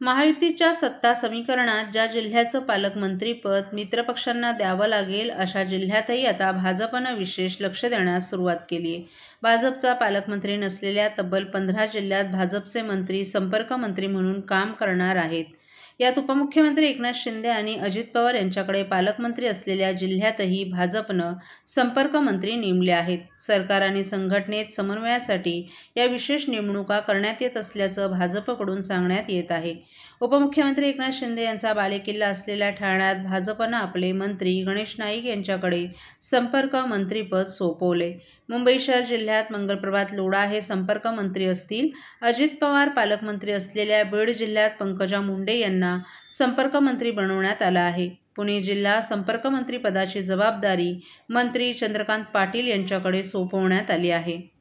महायुतीच्या सत्ता समीकरणात ज्या जिल्ह्याचं पालकमंत्रीपद मित्रपक्षांना द्यावं लागेल अशा जिल्ह्यातही आता भाजपनं विशेष लक्ष देण्यास सुरुवात केली आहे. भाजपचा पालकमंत्री नसलेल्या तब्बल 15 जिल्ह्यात भाजपचे मंत्री संपर्क मंत्री म्हणून काम करणार आहेत. यात उपमुख्यमंत्री एकनाथ शिंदे आणि अजित पवार यांच्याकडे पालकमंत्री असलेल्या जिल्ह्यातही भाजपनं संपर्क मंत्री नेमले आहेत. सरकार आणि संघटनेत समन्वयासाठी या विशेष नेमणुका करण्यात येत असल्याचं भाजपकडून सांगण्यात येत आहे. उपमुख्यमंत्री एकनाथ शिंदे यांचा बालेकिल्ला असलेल्या ठाण्यात भाजपनं आपले मंत्री गणेश नाईक यांच्याकडे संपर्क मंत्रीपद सोपवले. मुंबई शहर जिल्ह्यात मंगलप्रभात लोढा हे संपर्क मंत्री असतील. अजित पवार पालकमंत्री असलेल्या बीड जिल्ह्यात पंकजा मुंडे यांना संपर्क मंत्री बनवण्यात आलं आहे. पुणे जिल्हा संपर्कमंत्री पदाची जबाबदारी मंत्री चंद्रकांत पाटील यांच्याकडे सोपवण्यात आली आहे.